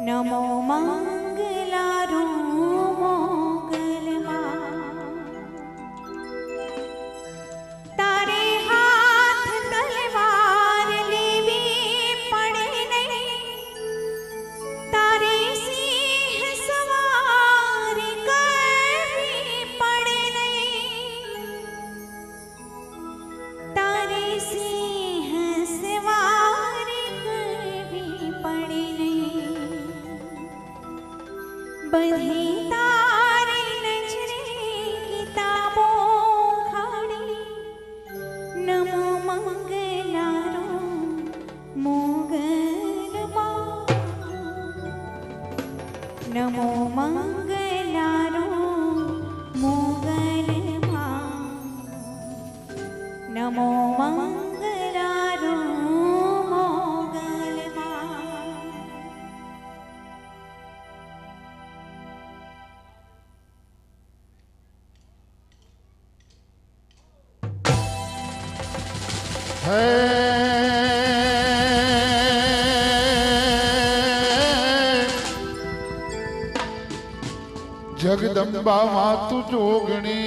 नमो मंगलारो मोगलमा तारे हाथ तलवार लेवी पड़े नहीं तारे सिंह सवार करवी पड़े नहीं तारे सिंह सवार करवी पड़े नहीं बधी तारे नजरे किताबों खाड़ी नमो मंगलारो मोगलमा नमो मंगलारो मोगलमा नमो मंगलारो मोगलमा। जगदंबा मातु जोगणी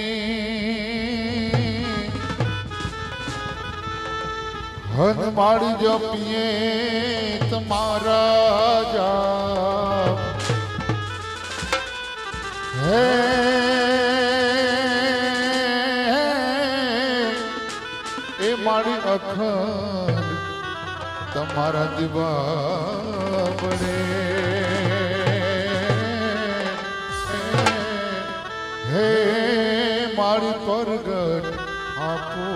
हनुमाड़ी जपिए तुम्हारा जा है ए माड़ी अखर तुम्हारा दिवा बड़े हे मारी परगट आपो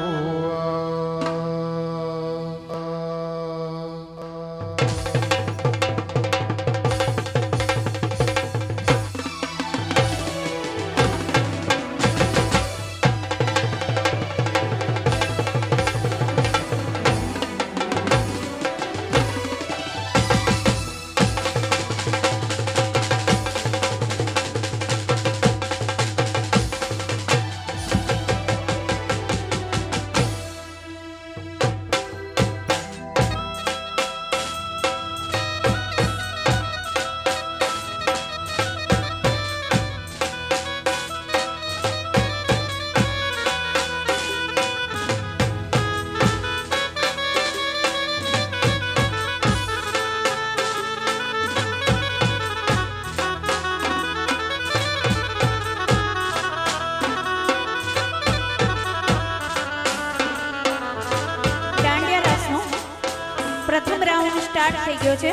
प्रथम राउंड स्टार्ट થઈ ગયો છે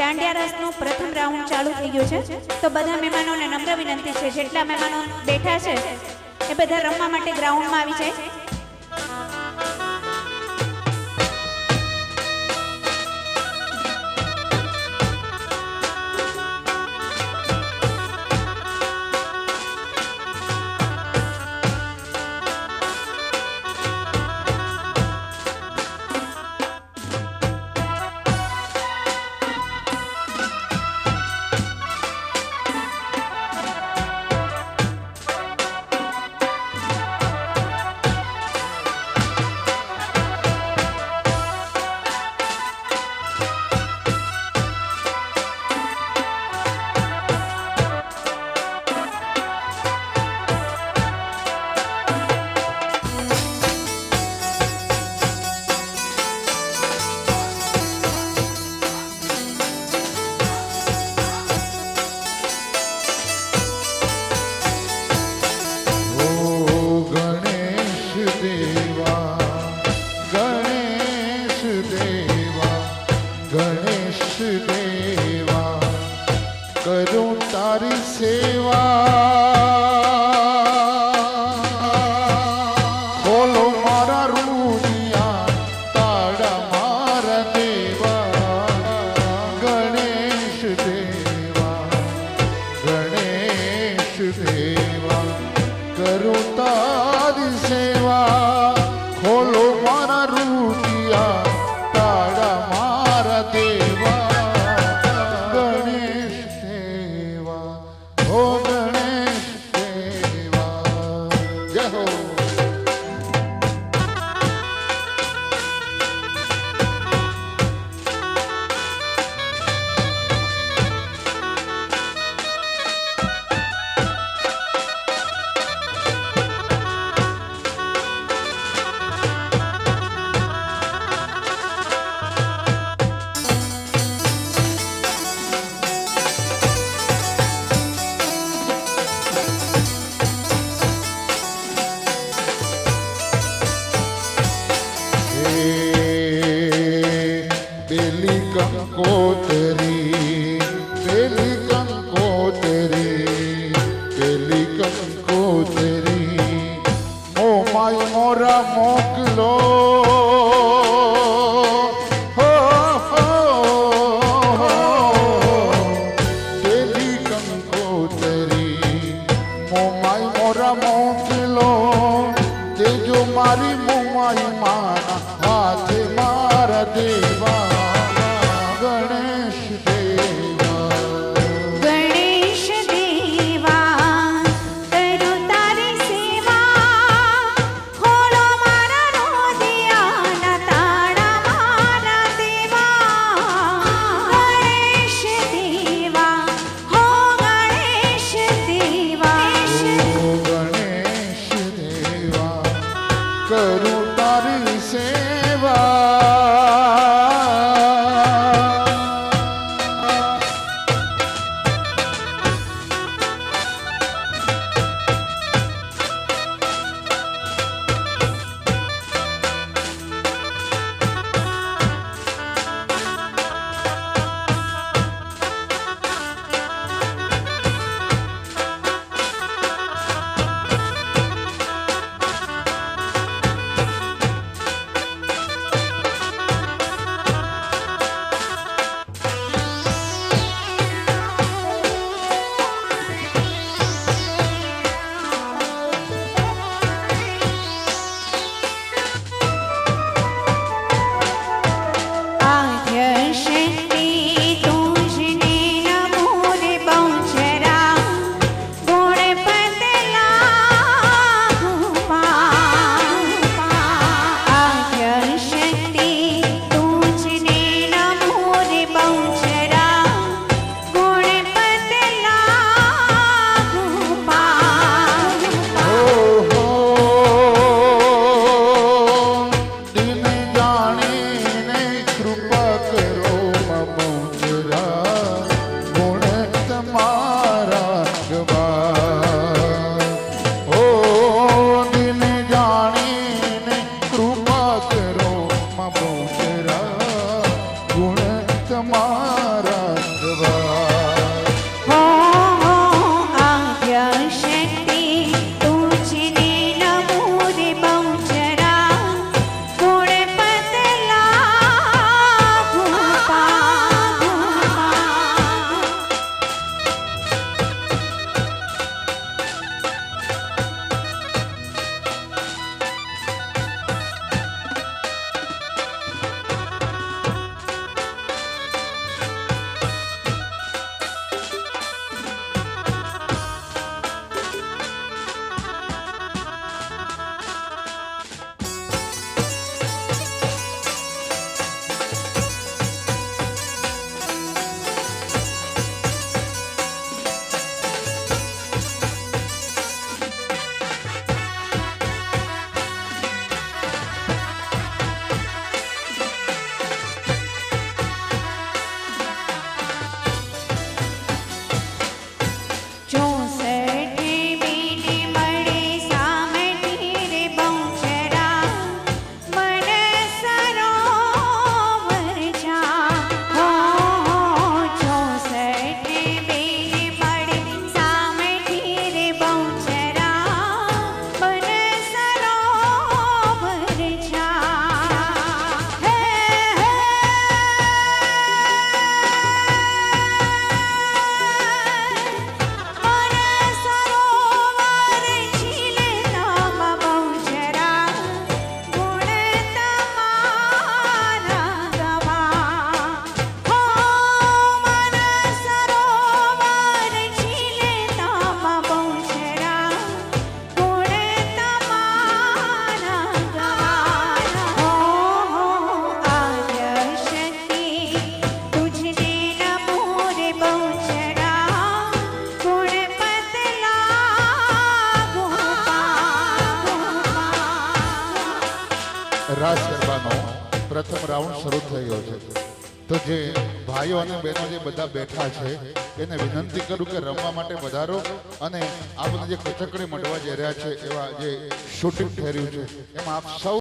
દાંડિયા રસનો પ્રથમ રાઉન્ડ ચાલુ થઈ ગયો છે તો બધા મહેમાનોને નમ્ર વિનંતી છે જેટલા મહેમાનો બેઠા છે એ બધા રમવા માટે ગ્રાઉન્ડમાં આવી જાય करूं तारी सेवा खोलो मारा रूदिया ताड़ा मारा देवा गणेश देवा करूं तारी सेवा खोलो मारा रूदिया ताड़ा मारा देवा પેલી કંકોતરી, પેલી કંકોતરી, પેલી કંકોતરી, ઓ માય મોરા મોકલો. હો, હો, હો. પેલી કંકોતરી, ઓ માય મોરા મોકલો. તેજો મારી મોમાઈ માના હાથે મારા દેવા ગણેશ દેવા. ગણેશ દેવા કરું તારી સેવા, ખોલો મારા રોદિયાના તાળા મારા દેવા. ગણેશ દેવા, હો ગણેશ દેવા. ઓ ગણેશ દેવા કરું તારી સેવા. રાસ ગરબાનો પ્રથમ રાઉન્ડ શરૂ થઈ ગયો છે. તો જે ભાઈઓ અને બહેનો જે બધા બેઠા છે એને વિનંતી કરું કે રમવા માટે વધારો અને આ બધા જે કચકડી મટવા જઈ રહ્યા છે એવા જે શૂટિંગ થઈ રહ્યું છે એમાં આપ સૌ